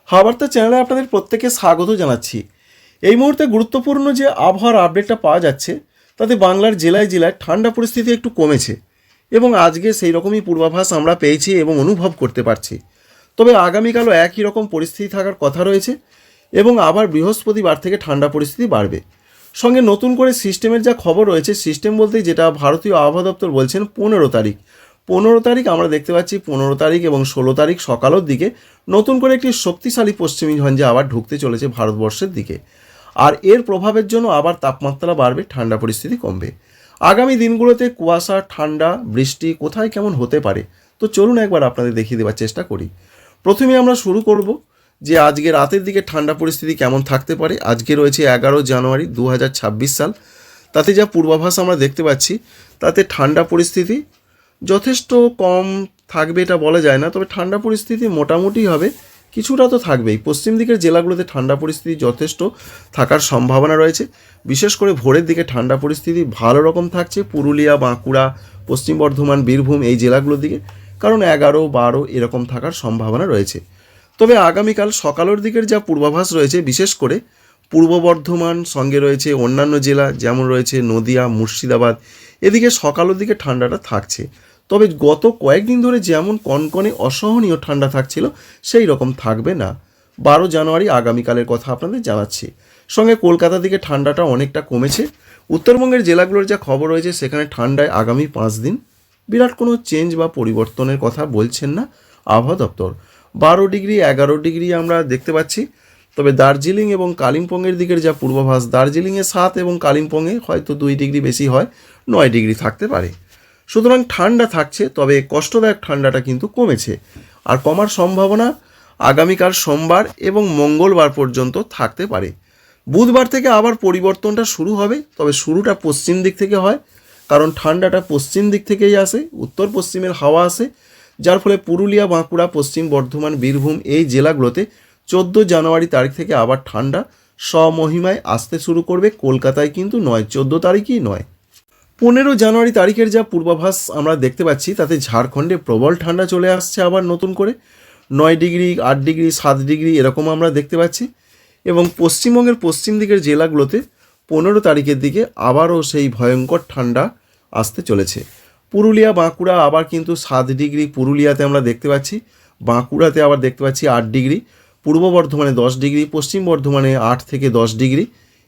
হাওয়াবার্তা চ্যানেলে আপনাদের প্রত্যেকে স্বাগত জানাচ্ছি। এই মুহূর্তে গুরুত্বপূর্ণ যে আবহাওয়ার আপডেটটা পাওয়া যাচ্ছে তাতে বাংলার জেলায় জেলায় ঠান্ডা পরিস্থিতি একটু কমেছে এবং আজকে সেই রকমই পূর্বাভাস আমরা পেয়েছি এবং অনুভব করতে পারছি। তবে আগামীকালও একই রকম পরিস্থিতি থাকার কথা রয়েছে এবং আবার বৃহস্পতিবার থেকে ঠান্ডা পরিস্থিতি বাড়বে। সঙ্গে নতুন করে সিস্টেমের যা খবর রয়েছে, সিস্টেম বলতে যেটা ভারতীয় আবহাওয়া দপ্তর বলছেন 15 তারিখ আমরা দেখতে পাচ্ছি 15 তারিখ এবং 16 তারিখ সকালের দিকে নতুন করে একটি শক্তিশালী পশ্চিমী ঝঞ্ঝা আবার ঢুকতে চলেছে ভারতবর্ষের দিকে। আর এর প্রভাবের জন্য আবার তাপমাত্রা বাড়বে, ঠান্ডা পরিস্থিতি কমবে। আগামী দিনগুলোতে কুয়াশা, ঠান্ডা, বৃষ্টি কোথায় কেমন হতে পারে তো চলুন একবার আপনাদের দেখিয়ে দেওয়ার চেষ্টা করি। প্রথমে আমরা শুরু করব যে আজকে রাতের দিকে ঠান্ডা পরিস্থিতি কেমন থাকতে পারে। আজকে রয়েছে 11 জানুয়ারি 2026 সাল। তাতে যা পূর্বাভাস আমরা দেখতে পাচ্ছি তাতে ঠান্ডা পরিস্থিতি যথেষ্ট কম থাকবে এটা বলা যায় না, তবে ঠান্ডা পরিস্থিতি মোটামুটি হবে, কিছুটা তো থাকবেই। পশ্চিম দিকের জেলাগুলোতে ঠান্ডা পরিস্থিতি যথেষ্ট থাকার সম্ভাবনা রয়েছে। বিশেষ করে ভোরের দিকে ঠান্ডা পরিস্থিতি ভালো রকম থাকছে পুরুলিয়া, বাঁকুড়া, পশ্চিম বর্ধমান, বীরভূম এই জেলাগুলোর দিকে, কারণ 11, 12 এরকম থাকার সম্ভাবনা রয়েছে। তবে আগামীকাল সকালের দিকের যা পূর্বাভাস রয়েছে, বিশেষ করে পূর্ব বর্ধমান সঙ্গে রয়েছে অন্যান্য জেলা যেমন রয়েছে নদিয়া, মুর্শিদাবাদ, এদিকে সকালের দিকে ঠান্ডাটা থাকছে। তবে গত কয়েকদিন ধরে যেমন কনকনে অসহনীয় ঠান্ডা থাকছিল সেই রকম থাকবে না। 12 জানুয়ারি আগামীকালের কথা আপনাদের জানাচ্ছি। সঙ্গে কলকাতা দিকে ঠান্ডাটা অনেকটা কমেছে। উত্তরবঙ্গের জেলাগুলোর যা খবর রয়েছে সেখানে ঠান্ডায় আগামী 5 দিন বিরাট কোনো চেঞ্জ বা পরিবর্তনের কথা বলছেন না আবহাওয়া দপ্তর। 12 ডিগ্রি, 11 ডিগ্রি আমরা দেখতে পাচ্ছি। তবে দার্জিলিং এবং কালিম্পংয়ের দিকের যা পূর্বাভাস, দার্জিলিংয়ে 7 এবং কালিম্পংয়ে হয়তো 2 ডিগ্রি বেশি হয়, 9 ডিগ্রি থাকতে পারে। সুতরাং ঠান্ডা থাকছে, তবে কষ্টদায়ক ঠান্ডাটা কিন্তু কমেছে। আর কমার সম্ভাবনা আগামীকাল সোমবার এবং মঙ্গলবার পর্যন্ত থাকতে পারে। বুধবার থেকে আবার পরিবর্তনটা শুরু হবে, তবে শুরুটা পশ্চিম দিক থেকে হয়, কারণ ঠান্ডাটা পশ্চিম দিক থেকেই আসে, উত্তর পশ্চিমের হাওয়া আসে, যার ফলে পুরুলিয়া, বাঁকুড়া, পশ্চিম বর্ধমান, বীরভূম এই জেলাগুলোতে 14 জানুয়ারি তারিখ থেকে আবার ঠান্ডা স্বমহিমায় আসতে শুরু করবে। কলকাতায় কিন্তু নয়, 14 তারিখই নয়। 15 জানুয়ারি তারিখের যা পূর্বাভাস আমরা দেখতে পাচ্ছি তাতে ঝাড়খণ্ডে প্রবল ঠান্ডা চলে আসছে আবার নতুন করে, 9 ডিগ্রি, 8 ডিগ্রি, 7 ডিগ্রি এরকম আমরা দেখতে পাচ্ছি। এবং পশ্চিমবঙ্গের পশ্চিম দিকের জেলাগুলোতে 15 তারিখের দিকে আবারও সেই ভয়ঙ্কর ঠান্ডা আসতে চলেছে। পুরুলিয়া, বাঁকুড়া আবার কিন্তু 7 ডিগ্রি পুরুলিয়াতে আমরা দেখতে পাচ্ছি, বাঁকুড়াতে আবার দেখতে পাচ্ছি 8 ডিগ্রি, পূর্ব বর্ধমানে 10 ডিগ্রি, পশ্চিম বর্ধমানে 8 থেকে 10 ডিগ্রি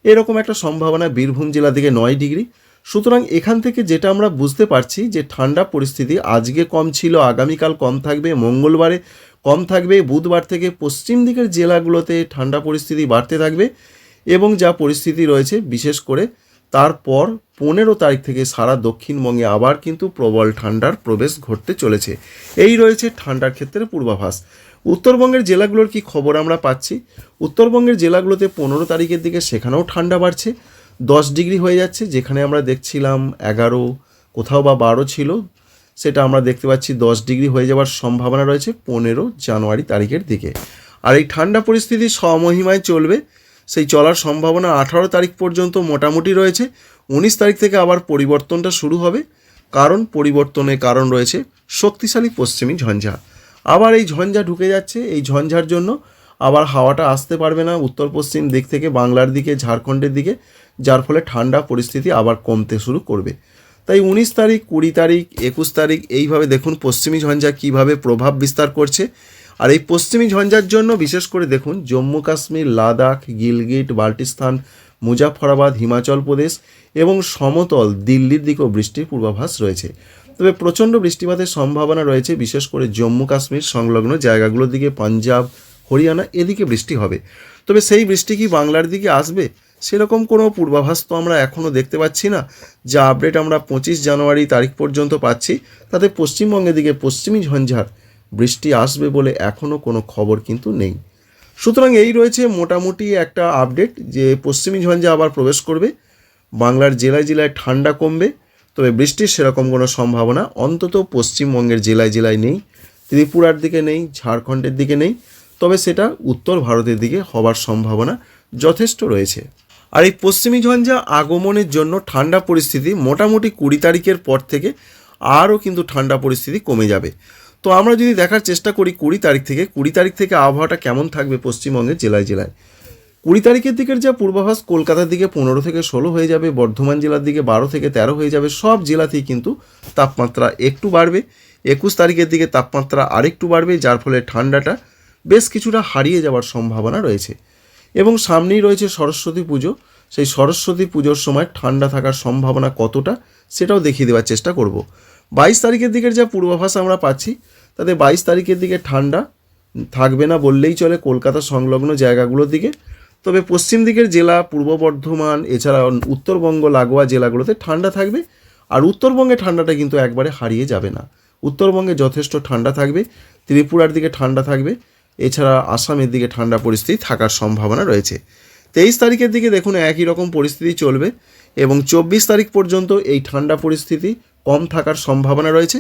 এরকম একটা সম্ভাবনা, বীরভূম জেলা থেকে 9 ডিগ্রি। সুতরাং এখান থেকে যেটা আমরা বুঝতে পারছি যে ঠান্ডা পরিস্থিতি আজকে কম ছিল, আগামীকাল কম থাকবে, মঙ্গলবারে কম থাকবে, বুধবার থেকে পশ্চিম দিকের জেলাগুলোতে ঠান্ডা পরিস্থিতি বাড়তে থাকবে। এবং যা পরিস্থিতি রয়েছে বিশেষ করে তারপর 15 তারিখ থেকে সারা দক্ষিণবঙ্গে আবার কিন্তু প্রবল ঠান্ডার প্রবেশ ঘটতে চলেছে। এই রয়েছে ঠান্ডার ক্ষেত্রে পূর্বাভাস। উত্তরবঙ্গের জেলাগুলোর কি খবর আমরা পাচ্ছি, উত্তরবঙ্গের জেলাগুলোতে 15 তারিখের দিকে সেখানেও ঠান্ডা বাড়ছে, 10 ডিগ্রি হয়ে যাচ্ছে। যেখানে আমরা দেখছিলাম 11, কোথাও বা 12 ছিল, সেটা আমরা দেখতে পাচ্ছি 10 ডিগ্রি হয়ে যাওয়ার সম্ভাবনা রয়েছে 15 জানুয়ারি তারিখের দিকে। আর এই ঠান্ডা পরিস্থিতি স্বমহিমায় চলবে, সেই চলার সম্ভাবনা 18 তারিখ পর্যন্ত মোটামুটি রয়েছে। 19 তারিখ থেকে আবার পরিবর্তনটা শুরু হবে, কারণ পরিবর্তনের কারণ রয়েছে শক্তিশালী পশ্চিমী ঝঞ্ঝা। আবার এই ঝঞ্ঝা ঢুকে যাচ্ছে, এই ঝঞ্ঝার জন্য আবার হাওয়াটা আসতে পারবে না উত্তর পশ্চিম দিক থেকে বাংলার দিকে, ঝাড়খণ্ডের দিকে, যার ফলে ঠান্ডা পরিস্থিতি আবার কমতে শুরু করবে। তাই 19 তারিখ, 20 তারিখ, 21 তারিখ এইভাবে দেখুন পশ্চিমী ঝঞ্ঝা কীভাবে প্রভাব বিস্তার করছে। আর এই পশ্চিমী ঝঞ্ঝার জন্য বিশেষ করে দেখুন জম্মু কাশ্মীর, লাদাখ, গিলগিট, বাল্টিস্তান, মুজাফরাবাদ, হিমাচল প্রদেশ এবং সমতল দিল্লির দিকেও বৃষ্টির পূর্বাভাস রয়েছে। তবে প্রচণ্ড বৃষ্টিপাতের সম্ভাবনা রয়েছে বিশেষ করে জম্মু কাশ্মীর সংলগ্ন জায়গাগুলোর দিকে, পাঞ্জাব, হরিয়ানা এদিকে বৃষ্টি হবে। তবে সেই বৃষ্টি কি বাংলার দিকে আসবে সেরকম কোনো পূর্বাভাস তো আমরা এখনও দেখতে পাচ্ছি না। যা আপডেট আমরা 25 জানুয়ারি তারিখ পর্যন্ত পাচ্ছি তাতে পশ্চিমবঙ্গের দিকে পশ্চিমী ঝঞ্ঝার বৃষ্টি আসবে বলে এখনও কোনো খবর কিন্তু নেই। সুতরাং এই রয়েছে মোটামুটি একটা আপডেট যে পশ্চিমী ঝঞ্ঝা আবার প্রবেশ করবে, বাংলার জেলায় জেলায় ঠান্ডা কমবে, তবে বৃষ্টির সেরকম কোনো সম্ভাবনা অন্তত পশ্চিমবঙ্গের জেলায় জেলায় নেই, ত্রিপুরার দিকে নেই, ঝাড়খণ্ডের দিকে নেই, তবে সেটা উত্তর ভারতের দিকে হওয়ার সম্ভাবনা যথেষ্ট রয়েছে। আর এই পশ্চিমী ঝঞ্ঝা আগমনের জন্য ঠান্ডা পরিস্থিতি মোটামুটি 20 তারিখের পর থেকে আরও কিন্তু ঠান্ডা পরিস্থিতি কমে যাবে। তো আমরা যদি দেখার চেষ্টা করি 20 তারিখ থেকে আবহাওয়াটা কেমন থাকবে পশ্চিমবঙ্গের জেলায় জেলায়। 20 তারিখের দিকের যা পূর্বাভাস, কলকাতার দিকে 15 থেকে 16 হয়ে যাবে, বর্ধমান জেলার দিকে 12 থেকে 13 হয়ে যাবে, সব জেলাতেই কিন্তু তাপমাত্রা একটু বাড়বে। 21 তারিখের দিকে তাপমাত্রা আরেকটু বাড়বে, যার ফলে ঠান্ডাটা বেশ কিছুটা হারিয়ে যাওয়ার সম্ভাবনা রয়েছে। এবং সামনেই রয়েছে সরস্বতী পুজো, সেই সরস্বতী পুজোর সময় ঠান্ডা থাকার সম্ভাবনা কতটা সেটাও দেখিয়ে দেওয়ার চেষ্টা করব। 22 তারিখের দিকের যা পূর্বাভাস আমরা পাচ্ছি, তাতে 22 তারিখের দিকে ঠান্ডা থাকবে না বললেই চলে কলকাতা সংলগ্ন জায়গাগুলোর দিকে। তবে পশ্চিম দিকের জেলা, পূর্ব বর্ধমান, এছাড়া উত্তরবঙ্গ লাগোয়া জেলাগুলোতে ঠান্ডা থাকবে। আর উত্তরবঙ্গে ঠান্ডাটা কিন্তু একবারে হারিয়ে যাবে না, উত্তরবঙ্গে যথেষ্ট ঠান্ডা থাকবে, ত্রিপুরার দিকে ঠান্ডা থাকবে, এছাড়া আসামের দিকে ঠান্ডা পরিস্থিতি থাকার সম্ভাবনা রয়েছে। 23 তারিখের দিকে দেখুন একই রকম পরিস্থিতি চলবে এবং 24 তারিখ পর্যন্ত এই ঠান্ডা পরিস্থিতি কম থাকার সম্ভাবনা রয়েছে।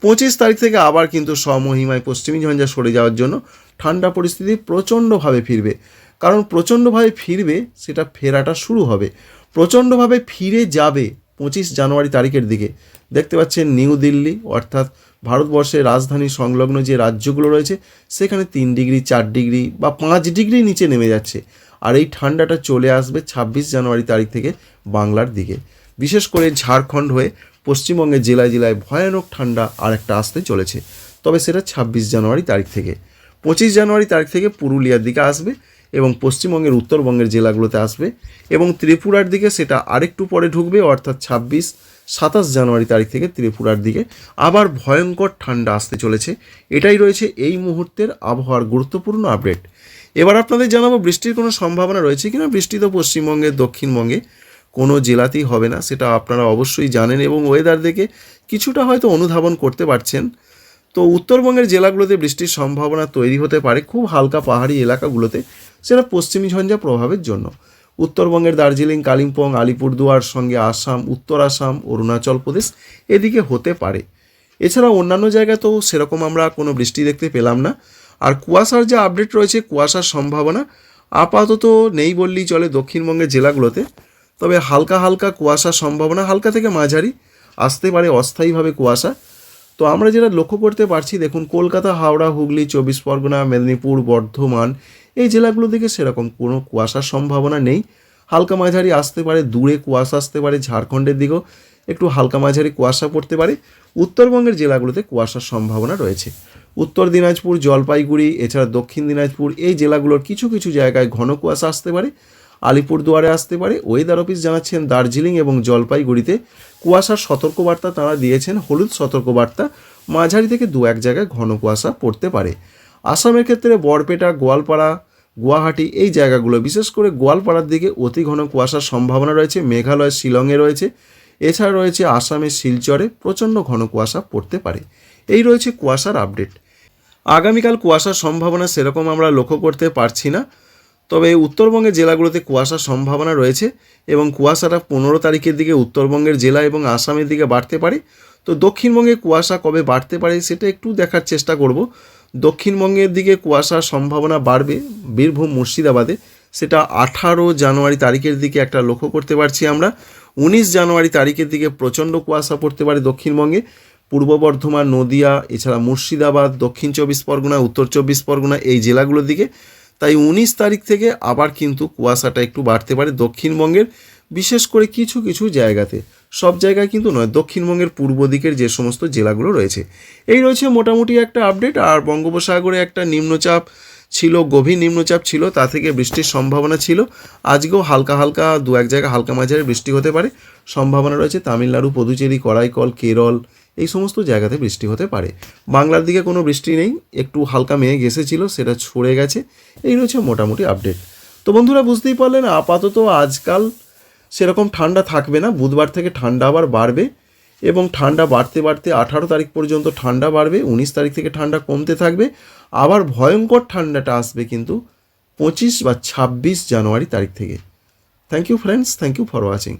25 তারিখ থেকে আবার কিন্তু স্বমহিমায় পশ্চিমী ঝঞ্ঝা সরে যাওয়ার জন্য ঠান্ডা পরিস্থিতি প্রচণ্ডভাবে ফিরবে। কারণ প্রচণ্ডভাবে ফিরবে, সেটা ফেরাটা শুরু হবে, প্রচণ্ডভাবে ফিরে যাবে 25 জানুয়ারি তারিখের দিকে। দেখতে পাচ্ছেন নিউ দিল্লি অর্থাৎ ভারতবর্ষের রাজধানী সংলগ্ন যে রাজ্যগুলো রয়েছে সেখানে 3 ডিগ্রি 4 ডিগ্রি বা 5 ডিগ্রি নিচে নেমে যাচ্ছে। আর এই ঠান্ডাটা চলে আসবে 26 জানুয়ারি তারিখ থেকে বাংলার দিকে। বিশেষ করে ঝাড়খণ্ড হয়ে পশ্চিমবঙ্গের জেলায় জেলায় ভয়ানক ঠান্ডা আর একটা আসতে চলেছে, তবে সেটা 26 জানুয়ারি তারিখ থেকে। 25 জানুয়ারি তারিখ থেকে পুরুলিয়ার দিকে আসবে এবং পশ্চিমবঙ্গের উত্তরবঙ্গের জেলাগুলোতে আসবে এবং ত্রিপুরার দিকে সেটা আরেকটু পরে ঢুকবে, অর্থাৎ 27 জানুয়ারি তারিখ থেকে ত্রিপুরার দিকে আবার ভয়ঙ্কর ঠান্ডা আসতে চলেছে। এটাই রয়েছে এই মুহূর্তের আবহাওয়ার গুরুত্বপূর্ণ আপডেট। এবার আপনাদের জানাবো বৃষ্টির কোনো সম্ভাবনা রয়েছে কিনা। বৃষ্টি তো পশ্চিমবঙ্গের দক্ষিণবঙ্গে কোনো জেলাতেই হবে না, সেটা আপনারা অবশ্যই জানেন এবং ওয়েদার দেখে কিছুটা হয়তো অনুধাবন করতে পারছেন। তো উত্তরবঙ্গের জেলাগুলোতে বৃষ্টির সম্ভাবনা তৈরি হতে পারে খুব হালকা পাহাড়ি এলাকাগুলোতে, সেটা পশ্চিমী ঝঞ্ঝা প্রভাবের জন্য। উত্তরবঙ্গের দার্জিলিং, কালিম্পং, আলিপুরদুয়ার সঙ্গে আসাম, উত্তর আসাম, অরুণাচল প্রদেশ এদিকে হতে পারে। এছাড়া অন্যান্য জায়গাতেও সেরকম আমরা কোনো বৃষ্টি দেখতে পেলাম না। আর কুয়াশার যে আপডেট রয়েছে, কুয়াশার সম্ভাবনা আপাতত নেই বললেই চলে দক্ষিণবঙ্গের জেলাগুলোতে। তবে হালকা হালকা কুয়াশার সম্ভাবনা, হালকা থেকে মাঝারি আসতে পারে অস্থায়ীভাবে কুয়াশা। তো আমরা যেটা লক্ষ্য করতে পারছি, দেখুন কলকাতা, হাওড়া, হুগলি, 24 পরগনা, মেদিনীপুর, বর্ধমান এই জেলাগুলো থেকে সেরকম কোনো কুয়াশার সম্ভাবনা নেই। হালকা মাঝারি আসতে পারে, দূরে কুয়াশা আসতে পারে, ঝাড়খণ্ডের দিকেও একটু হালকা মাঝারি কুয়াশা পড়তে পারে। উত্তরবঙ্গের জেলাগুলোতে কুয়াশার সম্ভাবনা রয়েছে। উত্তর দিনাজপুর, জলপাইগুড়ি, এছাড়া দক্ষিণ দিনাজপুর এই জেলাগুলোর কিছু কিছু জায়গায় ঘন কুয়াশা আসতে পারে, আলিপুরদুয়ারে আসতে পারে। ওয়েদার অফিস জানাচ্ছেন দার্জিলিং এবং জলপাইগুড়িতে কুয়াশার সতর্কবার্তা তারা দিয়েছেন, হলুদ সতর্কবার্তা, মাঝারি থেকে 2-1 জায়গায় ঘন কুয়াশা পড়তে পারে। আসামের ক্ষেত্রে বরপেটা, গোয়ালপাড়া, গুয়াহাটি এই জায়গাগুলো, বিশেষ করে গোয়ালপাড়ার দিকে অতি ঘন কুয়াশার সম্ভাবনা রয়েছে। মেঘালয়, শিলংয়ে রয়েছে, এছাড়া রয়েছে আসামের শিলচরে প্রচণ্ড ঘন কুয়াশা পড়তে পারে। এই রয়েছে কুয়াশার আপডেট। আগামীকাল কুয়াশার সম্ভাবনা সেরকম আমরা লক্ষ্য করতে পারছি না, তবে উত্তরবঙ্গের জেলাগুলোতে কুয়াশার সম্ভাবনা রয়েছে এবং কুয়াশাটা 15 তারিখের দিকে উত্তরবঙ্গের জেলা এবং আসামের দিকে বাড়তে পারে। তো দক্ষিণবঙ্গে কুয়াশা কবে বাড়তে পারে সেটা একটু দেখার চেষ্টা করব। দক্ষিণবঙ্গের দিকে কুয়াশার সম্ভাবনা বাড়বে বীরভূম, মুর্শিদাবাদে, সেটা 18 জানুয়ারি তারিখের দিকে একটা লক্ষ্য করতে পারছি আমরা। 19 জানুয়ারি তারিখের দিকে প্রচণ্ড কুয়াশা পড়তে পারে দক্ষিণবঙ্গে, পূর্ব বর্ধমান, নদিয়া, এছাড়া মুর্শিদাবাদ, দক্ষিণ 24 পরগনা, উত্তর 24 পরগনা এই জেলাগুলোর দিকে। তাই 19 তারিখ থেকে আবার কিন্তু কুয়াশাটা একটু বাড়তে পারে দক্ষিণবঙ্গের, বিশেষ করে কিছু কিছু জায়গাতে, সব জায়গায় কিন্তু নয়, দক্ষিণবঙ্গের পূর্ব দিকের যে সমস্ত জেলাগুলো রয়েছে। এই রয়েছে মোটামুটি একটা আপডেট। আর বঙ্গোপসাগরে একটা নিম্নচাপ ছিল, গভীর নিম্নচাপ ছিল, তা থেকে বৃষ্টির সম্ভাবনা ছিল। আজকেও হালকা হালকা 2-1 জায়গায় হালকা মাঝারি বৃষ্টি হতে পারে সম্ভাবনা রয়েছে। তামিলনাড়ু, পুদুচেরি, করাইকল, কেরল এই সমস্ত জায়গাতে বৃষ্টি হতে পারে। বাংলার দিকে কোনো বৃষ্টি নেই, একটু হালকা মেঘ এসেছিল, সেটা ছড়ে গেছে। এই রয়েছে মোটামুটি আপডেট। তো বন্ধুরা বুঝতেই পারলেন আপাতত আজকাল সেরকম ঠান্ডা থাকবে না, বুধবার থেকে ঠান্ডা আবার বাড়বে এবং ঠান্ডা বাড়তে বাড়তে 18 তারিখ পর্যন্ত ঠান্ডা বাড়বে। 19 তারিখ থেকে ঠান্ডা কমতে থাকবে, আবার ভয়ঙ্কর ঠান্ডাটা আসবে কিন্তু 25 বা 26 জানুয়ারি তারিখ থেকে। Thank you friends, thank you for watching.